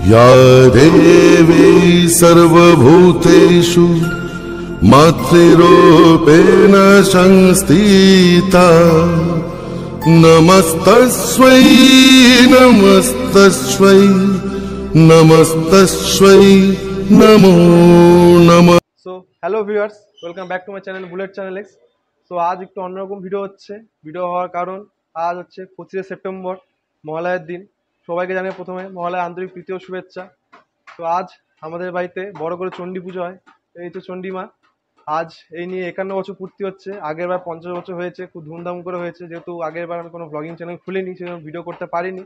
या देवी सर्वभूतेषु मातृरूपेण संस्थिता नमस्तस्मै नमस्तस्मै नमस्तस्मै नमो नमः। So hello viewers, welcome back to my channel bullet channel x. So আজ একটু অন্যরকম ভিডিও হচ্ছে। ভিডিও হওয়ার কারণ আজ হচ্ছে 25শে সেপ্টেম্বর, মহালয়ার দিন। সবাইকে জানাই প্রথমে মহালয়া আন্তরিক প্রীতি ও শুভেচ্ছা। তো আজ আমাদের বাড়িতে বড় করে চণ্ডী পুজো হয়, এই তো চণ্ডীমা। আজ এই নিয়ে 51 বছর পূর্তি হচ্ছে। আগের বার 50 বছর হয়েছে, খুব ধুমধাম করে হয়েছে। যেহেতু আগের বার আমি কোনো ব্লগিং চ্যানেল খুলিনি, সেজন্য ভিডিও করতে পারিনি,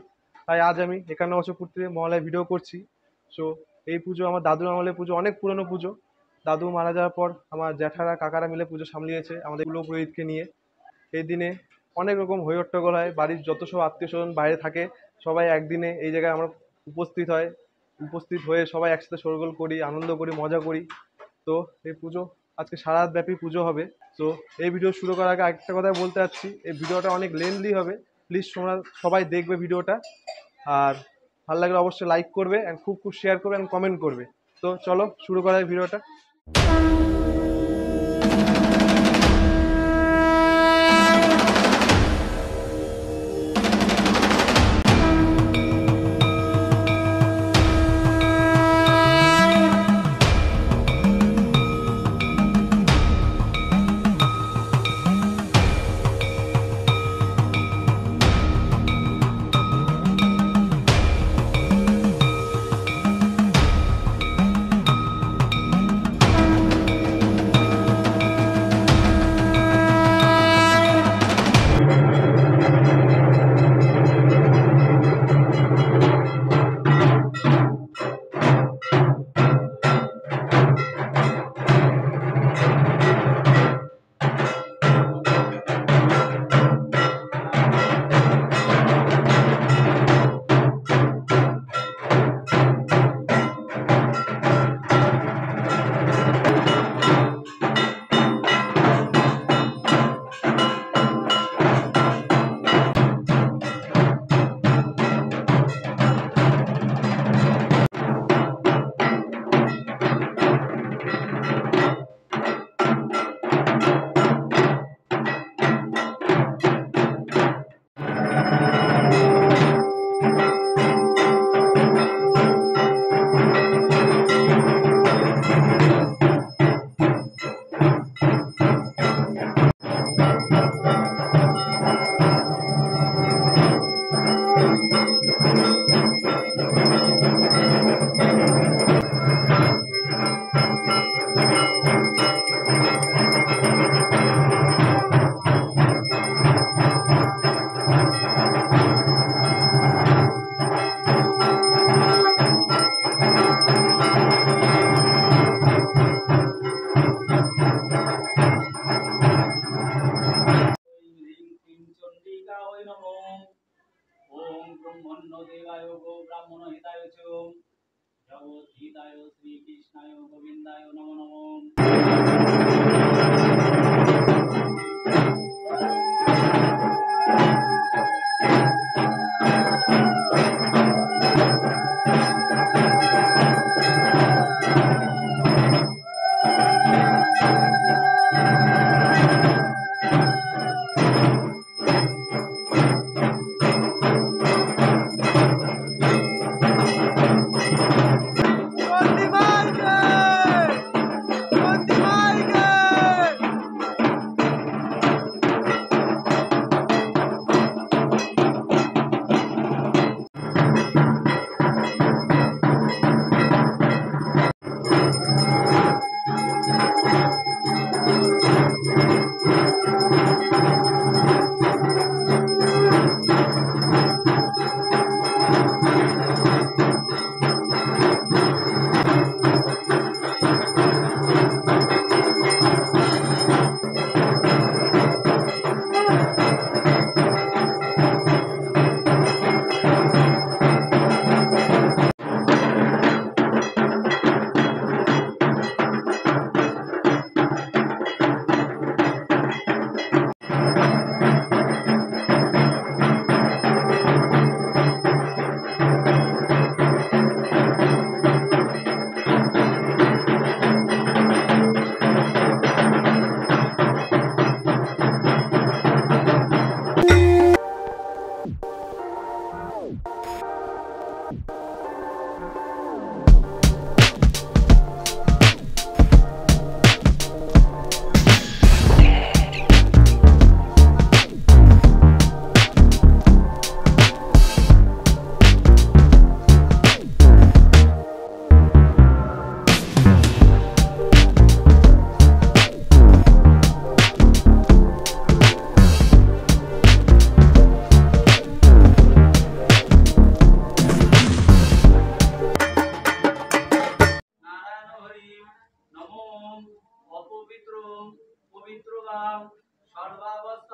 তাই আজ আমি 51 বছর পূর্তিতে মহালয়া ভিডিও করছি। সো এই পুজো আমার দাদুর আমলের পুজো, অনেক পুরনো পুজো। দাদু মারা যাওয়ার পর আমার জ্যাঠারা কাকারা মিলে পুজো সামলিয়েছে আমাদের কুলো পুরোহিতকে নিয়ে। এই দিনে অনেক রকম হই হট্টগোল হয়, বাড়ির যত সব আত্মীয় স্বজন বাইরে থাকে সবাই একদিনে এই জায়গায় আমরা উপস্থিত হয়ে সবাই একসাথে শোরগোল করি, আনন্দ করি, মজা করি। তো এই পুজো আজকে সারা রাত ব্যাপী পুজো হবে। তো এই ভিডিও শুরু করার আগে একটা কথা বলতে চাচ্ছি, এই ভিডিওটা অনেক লেন্থলি হবে। প্লিজ তোমরা সবাই দেখবে ভিডিওটা, আর ভালো লাগলে অবশ্যই লাইক করবে, অ্যান্ড খুব শেয়ার করবে অ্যান্ড কমেন্ট করবে। তো চলো শুরু করা যায় ভিডিওটা।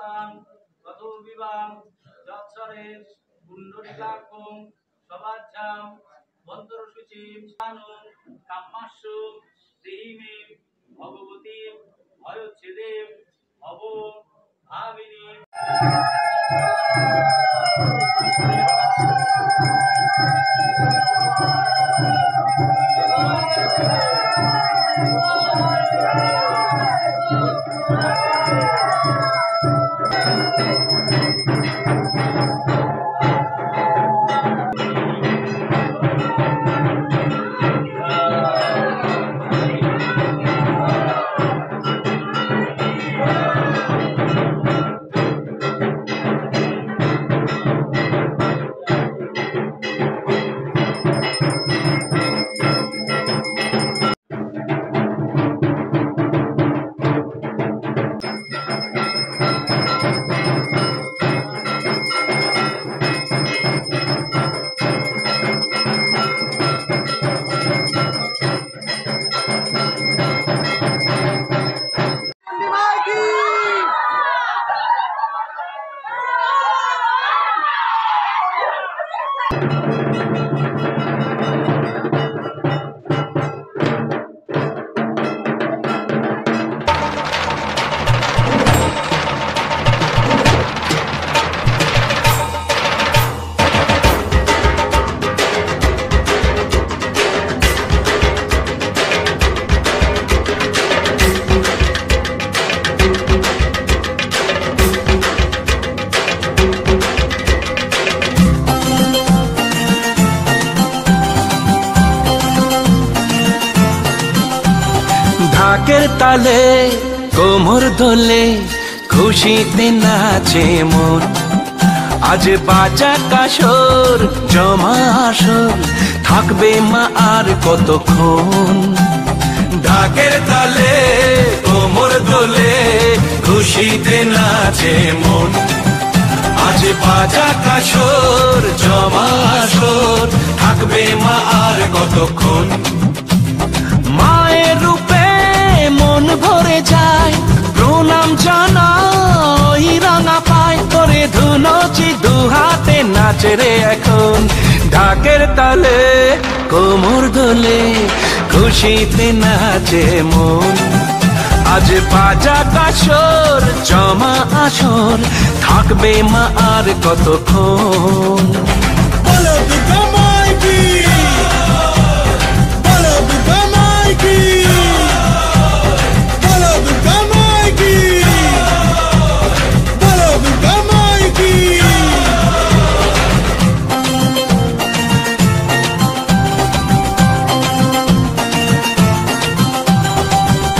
সর্বদাং ততো বিবাং যৎসরে পুণ্ডরিকাক্ষং সবাজ্জাম বন্তরসুচিম স্থানুং কাম্মাস্যু দেহিমে ভগবতী ভয়োচ্ছেদেব ভব ভাবিনী। ঢাকের তালে কোমর দোলে খুশিতে নাচে মন, আজ বাজা কাসর জমা আসর থাকবে মা আর কতক্ষণ। ঢাকের তালে কোমর দোলে খুশিতে নাচে মন, আজ বাজা কাসর জমা আসর থাকবে মা আর কতক্ষণ। মায়ের রূপে মন ভরে যায়, প্রণাম জানাই রাঙা পায় করে ধুনচি দুহাতে নাচে রে এখন। ঢাকের তালে কোমর দোলে খুশিতে নাচে মন, আজ বাজা কাসর জমা আসর থাকবে মা আর কতক্ষণ। বলো দুর্গা মাই কি, বলো দুর্গা মাই কি, বলো দুর্গা মাই কি, বলো দুর্গা মাই কি।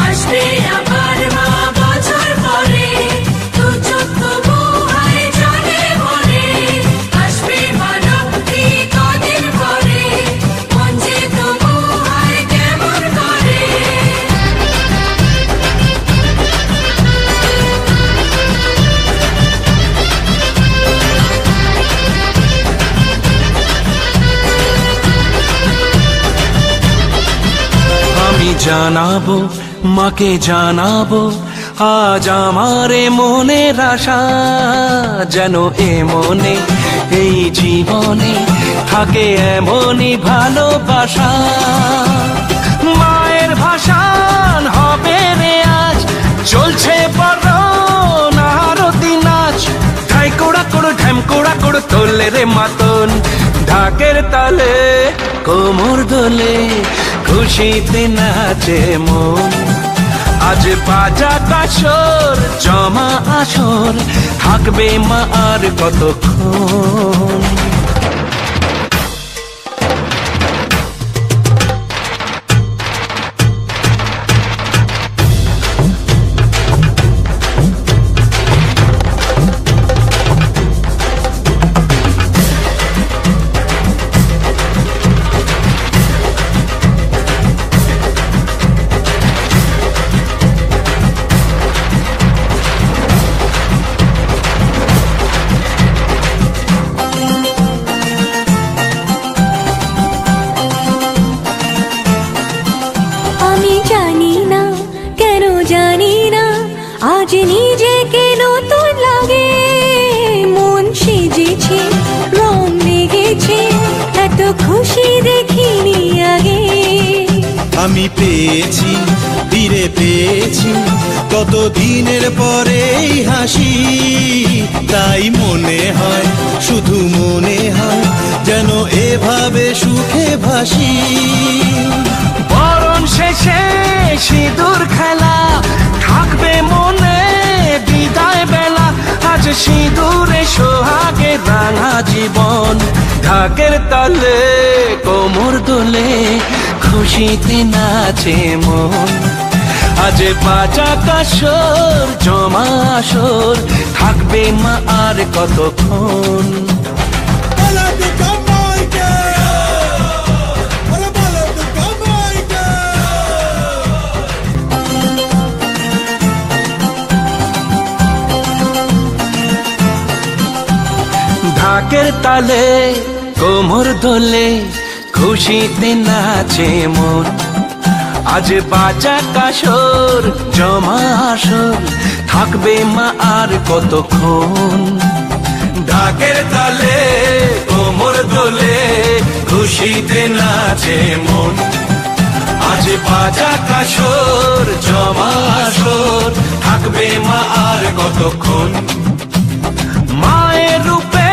আসবে আবার মা বছর পরে, দু চোখ তবু হয় জলে ভরে। আসবে মা লক্ষ্মী কদিন পরে, মন যে তবু হয় কেমন করে। আমি জানাবো মাকে জানাবো আজ আমারে মনের আশা, যেন এ মনে এই জীবনে থাকে এমনই ভালোবাসা। মায়ের ভাষান হবে রে আজ, চলছে বড় আরতি নাচ, ঢাই কোড়া কোড়ো ঢ্যাম কোড়া কোড়ো তোলে রে মাতন। ঢাকের তালে কোমর দোলে খুশিতে নাচে মন, আজ বাজা কাসর জমা আসর থাকবে মা আর কতক্ষণ। আমি পেয়েছি, ফিরে পেয়েছি কত দিনের পরে এই হাসি। তাই মনে হয়, শুধু মনে হয় যেন এভাবে সুখে ভাসি। বরণ শেষে সিঁদুর খেলা থাকবে মনে বিদায় বেলা। আজ সিঁদুরে সোহাগে রাঙা জীবন, ঢাকের তালে কোমর দোলে খুশিতে নাচে মন। আজ বাজা কাসর জমা আসর, থাকবে মা আর কতক্ষণ। বলদ কামাইকে, ওরে বলদ কামাইকে। ঢাকের তালে কোমর দোলে খুশিতে নাচে মন। আজ বাজা কাসর জমা আসর, থাকবে মা আর কতক্ষণ। ঢাকের তালে কোমর দোলে খুশিতে নাচে মন। আজ বাজা কাসর জমা আসর, থাকবে মা আর কতক্ষণ। মায়ের রূপে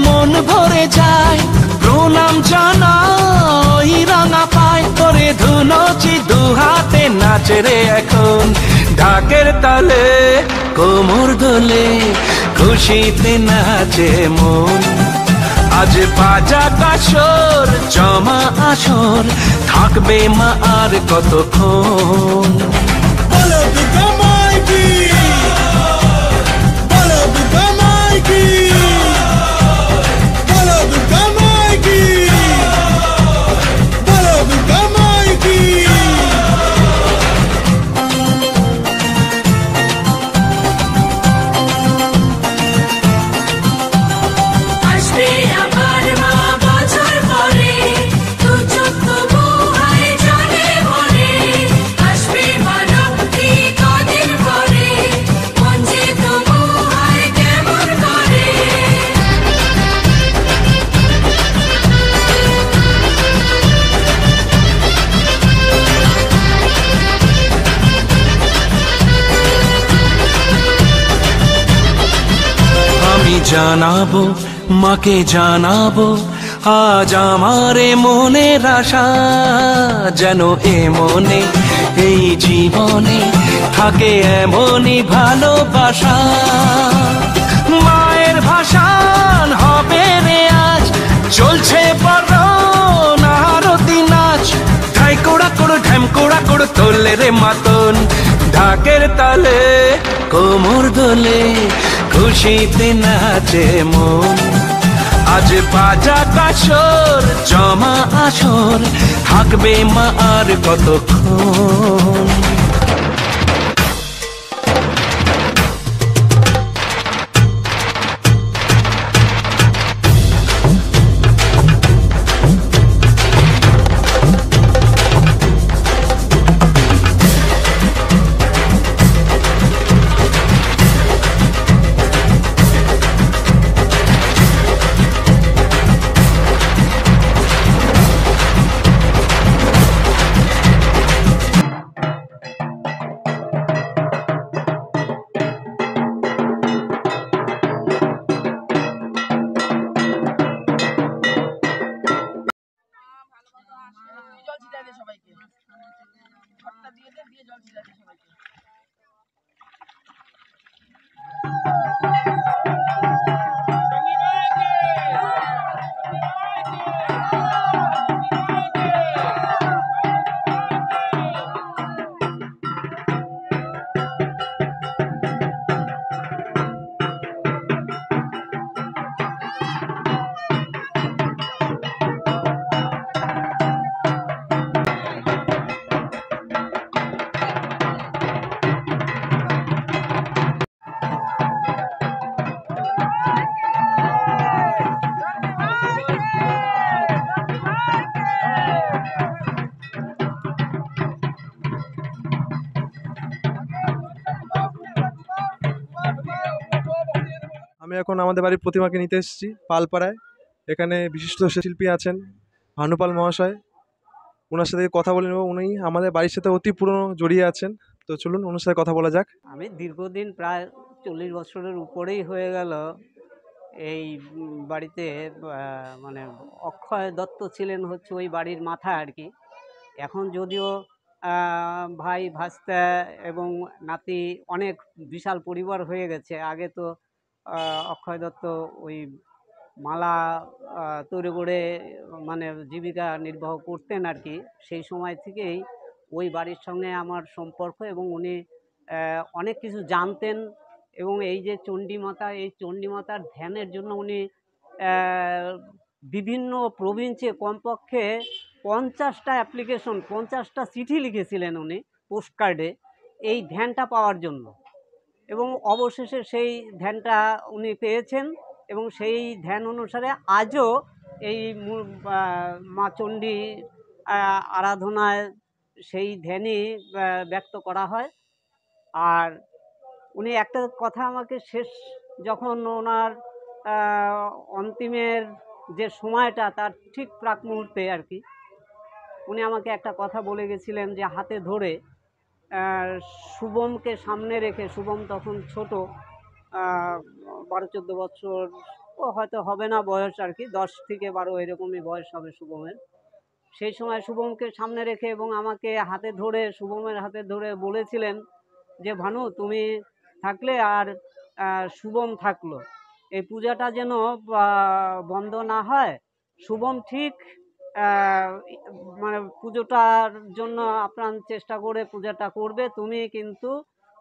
মন ভরে যায়, প্রণাম জানাই রাঙা পায়। করে ধুনচি দুহাতে নাচে রে এখন, ঢাকের তালে কোমর দোলে খুশিতে নাচে মন। আজ বাজা কাসর জমা আসর, থাকবে মা আর কতক্ষণ। বলদ কামাইকি, বলদ কামাইকি, বলদ কামাইকি, বলদ কামাইকি। আসবে আমার মা বছর পরে, দু চোখ তবু হয় জলে ভরে। আসবে মা লক্ষ্মী কদিন পরে, মন যে তবু হয় কেমন করে। আমি জানাবো মাকে জানাবো, আজ আমারে মনের আশা। যেন এ মনে এই জীবনে থাকে এমনই ভালোবাসা। মায়ের ভাষান হবে রে আজ, চলছে বরণ আরতি নাচ। ঢাই কোড়া কোড় ঢ্যাম কোড়া কোড় তোলে রে মাতন, ঢাকের তালে কোমর দোলে খুশিতে নাচে মন। আজ বাজা কাসর জমা আসর, থাকবে মা আর কতক্ষণ। জল ছিটাই দে সবাইকে, ঘরটা দিয়ে দে, দিয়ে জল ছিটাই দে সবাইকে। আমি এখন আমাদের বাড়ির প্রতিমাকে নিতে এসেছি পালপাড়ায়। এখানে বিশিষ্ট শিল্পী আছেন ভানুপাল মহাশয়। ওনার সাথে কথা বলে নেব। উনি আমাদের বাড়ির সাথে অতি পুরনো জড়িয়ে আছেন। তো চলুন ওনার সাথে কথা বলা যাক। আমি দীর্ঘদিন প্রায় 40 বছরের উপরেই হয়ে গেল এই বাড়িতে। মানে অক্ষয় দত্ত ছিলেন হচ্ছে ওই বাড়ির মাথা আর কি। এখন যদিও ভাই ভাস্তা এবং নাতি অনেক বিশাল পরিবার হয়ে গেছে। আগে তো অক্ষয় দত্ত ওই মালা তৈরি করে মানে জীবিকা নির্বাহ করতেন আর কি। সেই সময় থেকেই ওই বাড়ির সঙ্গে আমার সম্পর্ক, এবং উনি অনেক কিছু জানতেন। এবং এই যে চণ্ডীমাতা, এই চণ্ডীমাতার ধ্যানের জন্য উনি বিভিন্ন প্রভিন্সে কমপক্ষে 50টা অ্যাপ্লিকেশন, 50টা চিঠি লিখেছিলেন উনি পোস্ট কার্ডে এই ধ্যানটা পাওয়ার জন্য। এবং অবশেষে সেই ধ্যানটা উনি পেয়েছেন, এবং সেই ধ্যান অনুসারে আজও এই মা চণ্ডী আরাধনায় সেই ধ্যানই ব্যক্ত করা হয়। আর উনি একটা কথা আমাকে শেষ যখন ওনার অন্তিমের যে সময়টা তার ঠিক প্রাক মুহূর্তে আর কি, উনি আমাকে একটা কথা বলে গেছিলেন যে হাতে ধরে শুভমকে সামনে রেখে, শুভম তখন ছোট, 12-14 বছর ও হয়তো হবে না বয়স আর কি, 10 থেকে 12 এরকমই বয়স হবে শুভমের। সেই সময় শুভমকে সামনে রেখে এবং আমাকে হাতে ধরে, শুভমের হাতে ধরে বলেছিলেন যে ভানু তুমি থাকলে আর শুভম থাকলো, এই পূজাটা যেন বন্ধ না হয়। শুভম ঠিক মানে পুজোটার জন্য আপ্রাণ চেষ্টা করে পূজাটা করবে, তুমি কিন্তু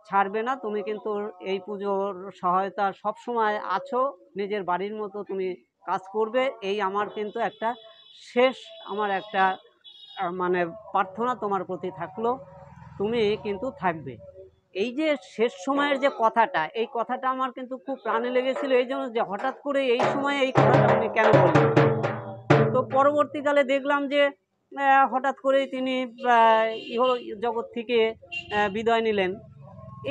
ছাড়বে না, তুমি কিন্তু এই পুজোর সহায়তা সবসময় আছো, নিজের বাড়ির মতো তুমি কাজ করবে। এই আমার কিন্তু একটা শেষ আমার একটা মানে প্রার্থনা তোমার প্রতি থাকলো, তুমি কিন্তু থাকবে। এই যে শেষ সময়ের যে কথাটা, এই কথাটা আমার কিন্তু খুব প্রাণে লেগেছিল, এই জন্য যে হঠাৎ করে এই সময়ে এই কথাটা উনি কেন বললেন। তো পরবর্তীকালে দেখলাম যে হঠাৎ করেই তিনি ইহ জগৎ থেকে বিদায় নিলেন।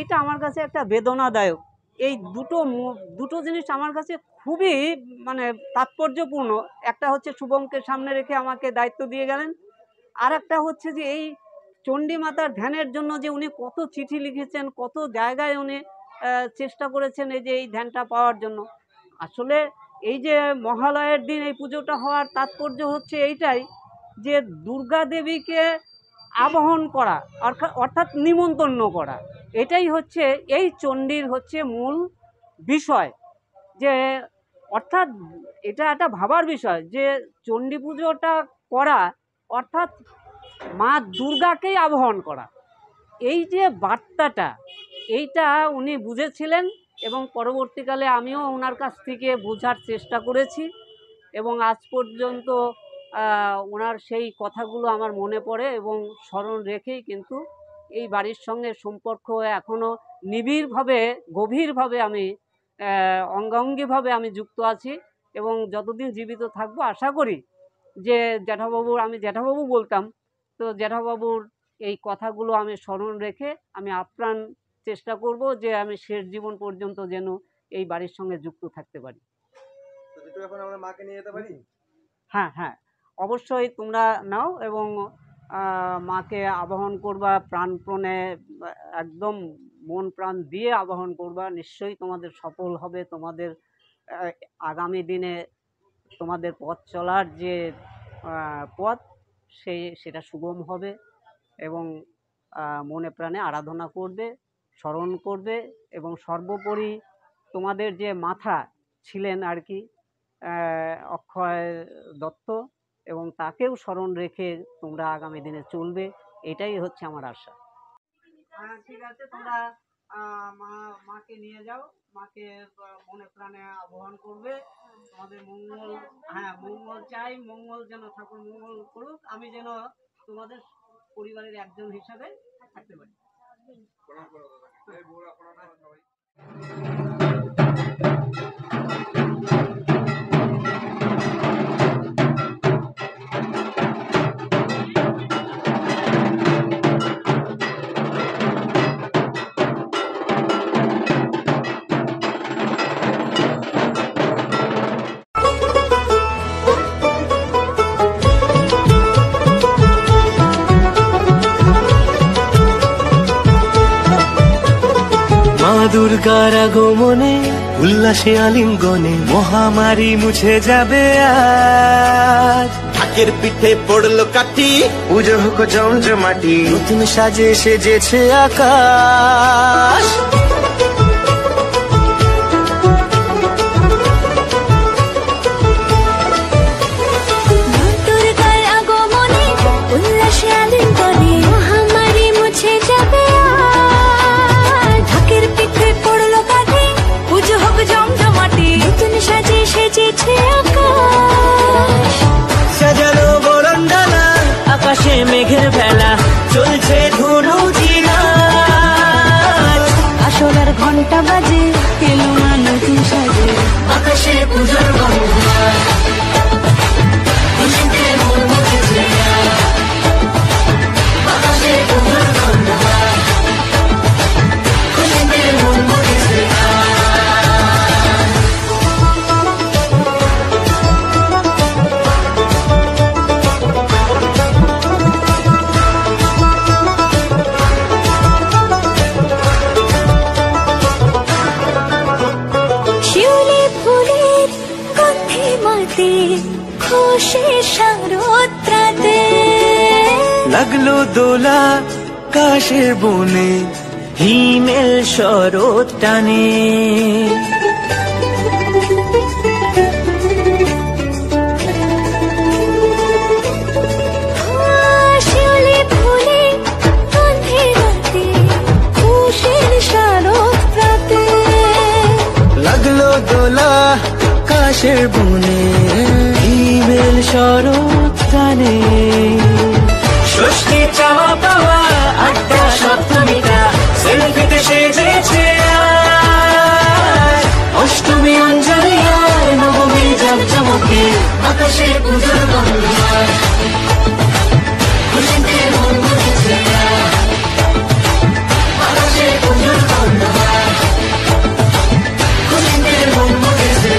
এটা আমার কাছে একটা বেদনাদায়ক। এই দুটো জিনিস আমার কাছে খুবই মানে তাৎপর্যপূর্ণ। একটা হচ্ছে শুভমকে সামনে রেখে আমাকে দায়িত্ব দিয়ে গেলেন, আর একটা হচ্ছে যে এই চণ্ডী মাতার ধ্যানের জন্য যে উনি কত চিঠি লিখেছেন, কত জায়গায় উনি চেষ্টা করেছেন এই যে এই ধ্যানটা পাওয়ার জন্য। আসলে এই যে মহালয়ের দিন এই পুজোটা হওয়ার তাৎপর্য হচ্ছে এইটাই যে দুর্গা দেবীকে আবাহন করা, অর্থাৎ নিমন্ত্রণ করা। এটাই হচ্ছে এই চণ্ডীর হচ্ছে মূল বিষয়। যে অর্থাৎ এটা একটা ভাবার বিষয় যে চণ্ডী পুজোটা করা অর্থাৎ মা দুর্গাকেই আবাহন করা। এই যে বার্তাটা, এইটা উনি বুঝেছিলেন, এবং পরবর্তীকালে আমিও ওনার কাছ থেকে বোঝার চেষ্টা করেছি, এবং আজ পর্যন্ত ওনার সেই কথাগুলো আমার মনে পড়ে এবং স্মরণ রেখেই কিন্তু এই বাড়ির সঙ্গে সম্পর্ক এখনও নিবিড়ভাবে, গভীরভাবে আমি অঙ্গাঙ্গিভাবে আমি যুক্ত আছি। এবং যতদিন জীবিত থাকবো আশা করি যে জ্যাঠাবাবুর, আমি জ্যাঠাবাবু বলতাম, তো জ্যাঠাবাবুর এই কথাগুলো আমি স্মরণ রেখে আমি আপ্রাণ চেষ্টা করব যে আমি শেষ জীবন পর্যন্ত যেন এই বাড়ির সঙ্গে যুক্ত থাকতে পারি। এখন আমরা মাকে নিয়ে যেতে পারি? হ্যাঁ হ্যাঁ, অবশ্যই তোমরা নাও এবং মাকে আবাহন করবা প্রাণপণে, একদম মন প্রাণ দিয়ে আবাহন করবা। নিশ্চয়ই তোমাদের সফল হবে, তোমাদের আগামী দিনে তোমাদের পথ চলার যে পথ সেটা সুগম হবে, এবং মনে প্রাণে আরাধনা করবে, স্মরণ করবে, এবং সর্বোপরি তোমাদের যে মাথা ছিলেন আর কি অক্ষয় দত্ত, এবং তাকেও স্মরণ রেখে তোমরা আগামী দিনে চলবে, এটাই হচ্ছে আমার আশা। ঠিক আছে, তোমরা মাকে নিয়ে যাও, মাকে মনে প্রাণে আহ্বান করবে, তোমাদের মঙ্গল, হ্যাঁ মঙ্গল চাই, মঙ্গল যেন ঠাকুর মঙ্গল করুক, আমি যেন তোমাদের পরিবারের একজন হিসাবে থাকতে পারি। দুর্গার আগমনে উল্লাসে আলিঙ্গনে মহামারী মুছে যাবে আজ। ঢাকের পিঠে পড়লো কাঠি, পুজো হোক জমজমাটি, নতুন সাজে সেজেছে আকাশ। দুর্গার আগমনে উল্লাসে আলিঙ্গনে মহামারী মুছে যাবে আজ। ঢাকের পিঠে পড়লো কাঠি, পুজো হোক জমজমাটি, নতুন সাজে সেজেছে আকাশ। সাজানো বরণডালা, আকাশে মেঘের বেলা, চলছে ধনুচি নাচ। আসলার ঘন্টা বাজে, এলো না নতুন সাজে, আকাশে পুজোর গন্ধ। খুশিতে মন মুখেছে আকাশে পুজোর গন্ধ, খুশিতে মন মুখেছে। শিউলি ফুলের গন্ধে মাতে, খুশি শারদরাতে। লাগলো দোলা কাশের বনে, হিমেল শরৎ টানে। শিউলি ফুলের গন্ধে মাতে, খুশির শারদরাতে। লাগলো দোলা কাশের বনে, হিমেল শরৎ টানে। ষষ্ঠী চাওয়া পাওয়া আড্ডা সপ্তমীটা, সেলফিতে সেজেছে আজ। অষ্টমী অঞ্জলি আর নবমী জাঁকজমকে, আকাশে পুজোর গন্ধ, খুশিতে মন মুখেছে আকাশে পুজোর গন্ধ, খুশিতে মন মুখেছে।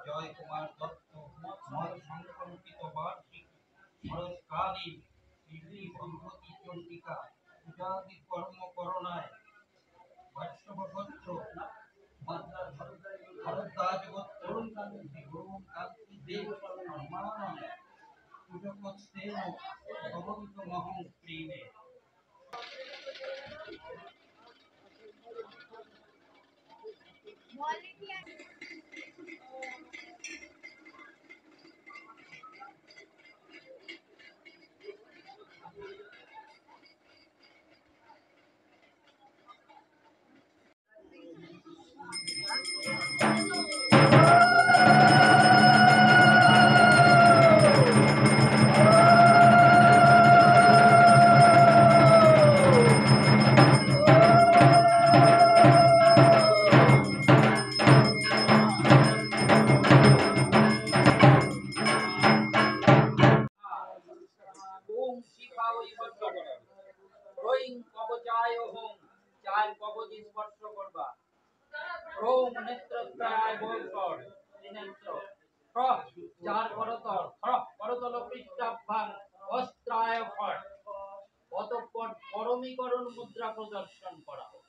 জয় কুমার দত্ত মত সংকল্পিত বার্ষিক শরৎকালীন শ্রী সম্পত্তি চন্ডিকা পূজাদি কর্ম করণায় বৈষ্ণবগোত্র ভরদ্বাজ গোত্র গুরুম কান্তি দেব সম্মানম উদকস্তেন ভবন্তমহং প্রেমে। ওম শিখাওই বর্তমান রোইং কবচায় হোম চার কবচে স্পর্শ করবা। ওম নেত্রত্রায় বলকর ত্রিনেত্র প্র চার করতল করতল পৃষ্ঠাভাং অস্ত্রায় ফট। অতঃপর পরমীকরণ মুদ্রা প্রদর্শন করা হোক।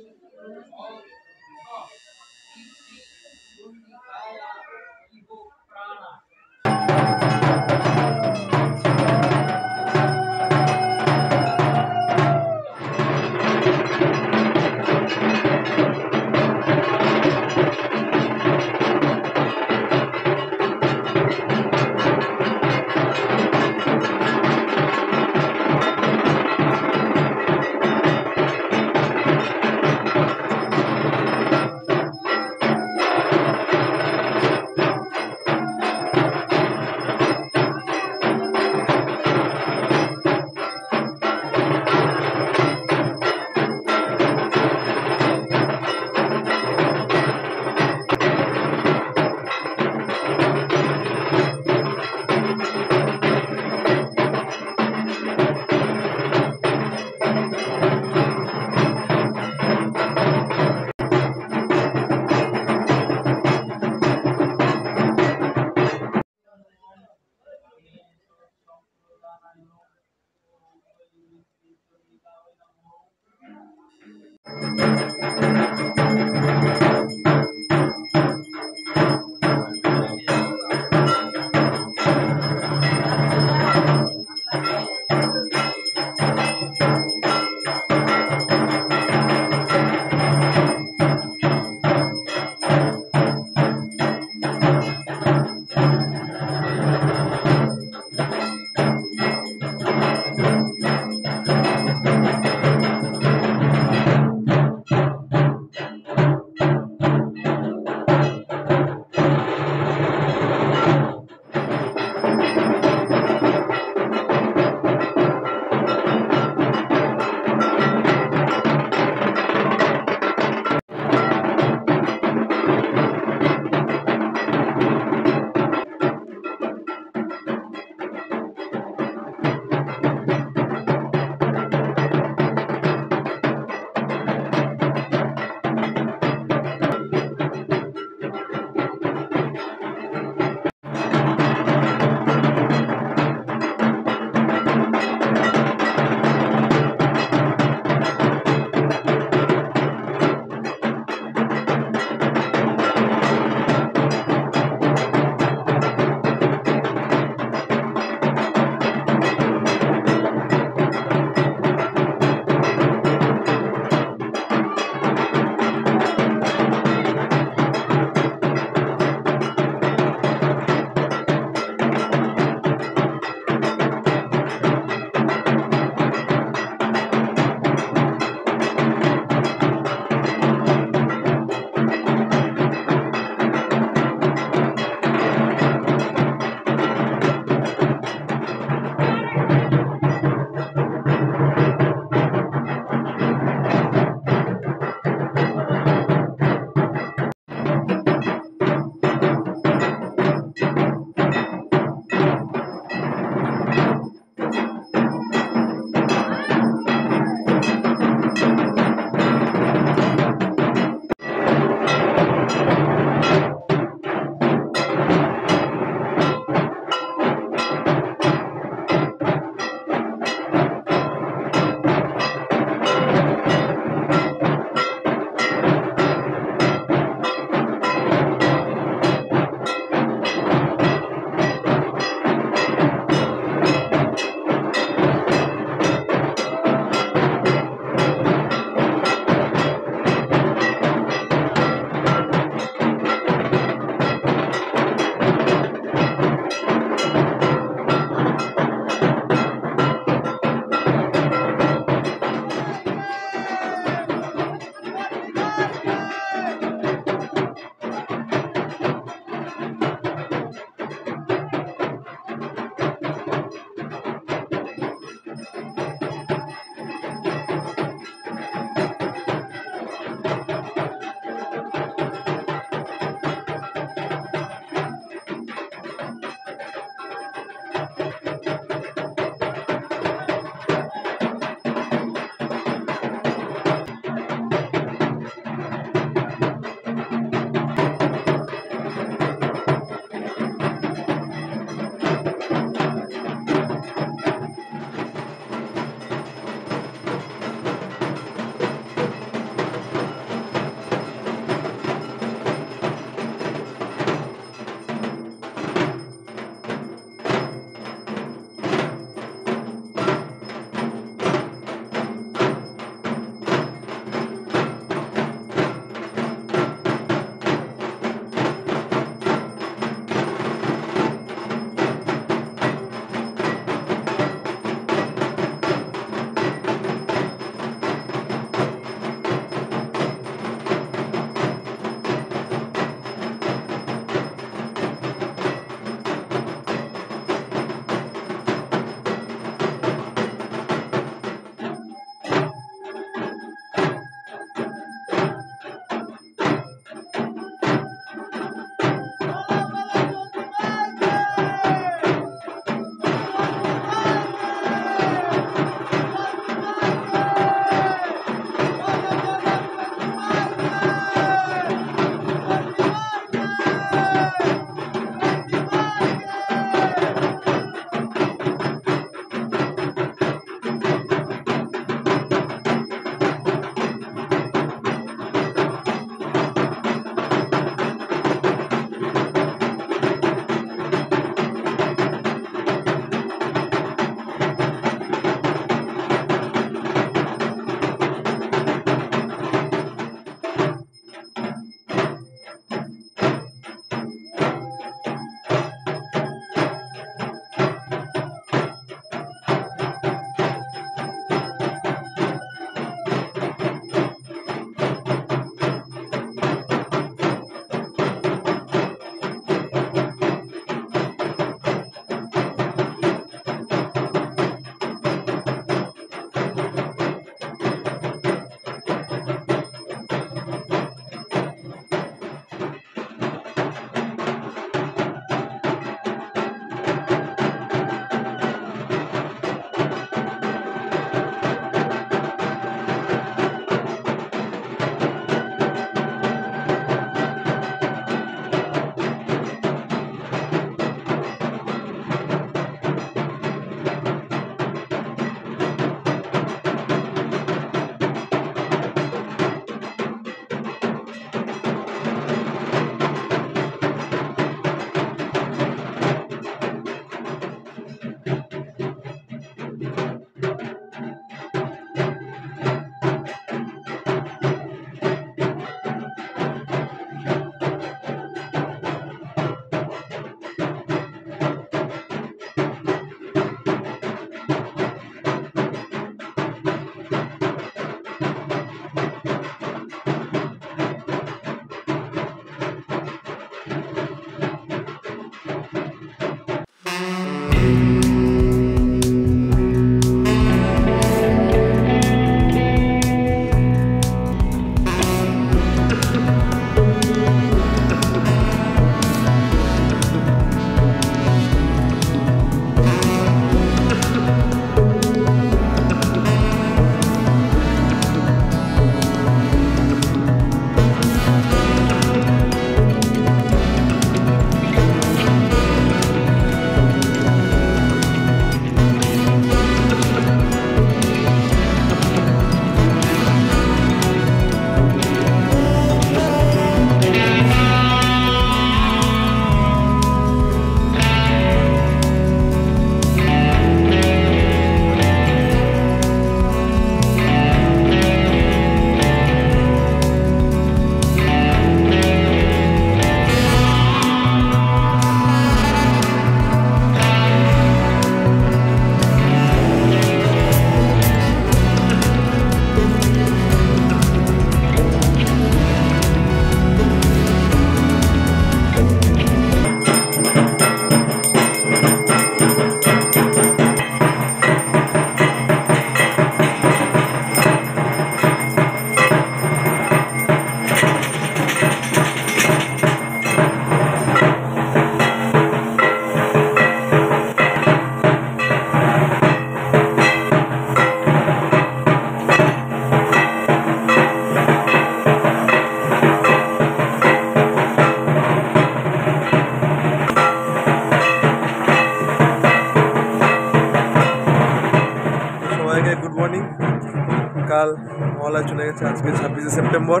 মহালয়া চলে গেছে, আজকে 26শে সেপ্টেম্বর।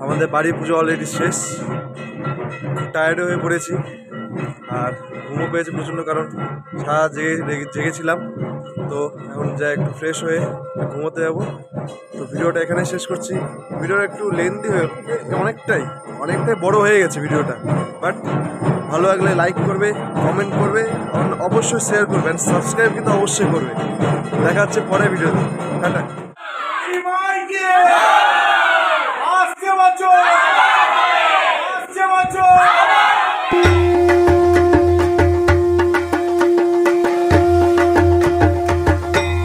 আমাদের বাড়ি পুজো অলরেডি শেষ, খুব টায়ার্ডও হয়ে পড়েছি আর ঘুমও পেয়েছে প্রচণ্ড, কারণ সারা জেগেছিলাম। তো এখন যাই একটু ফ্রেশ হয়ে ঘুমোতে যাবো। তো ভিডিওটা এখানে শেষ করছি। ভিডিওটা একটু লেন্দি হয়ে অনেকটাই বড় হয়ে গেছে ভিডিওটা, বাট ভালো লাগলে লাইক করবে, কমেন্ট করবে, অবশ্যই শেয়ার করবে, অ্যান্ড সাবস্ক্রাইব কিন্তু অবশ্যই করবে। দেখা হচ্ছে পরের ভিডিওতে। টাটা।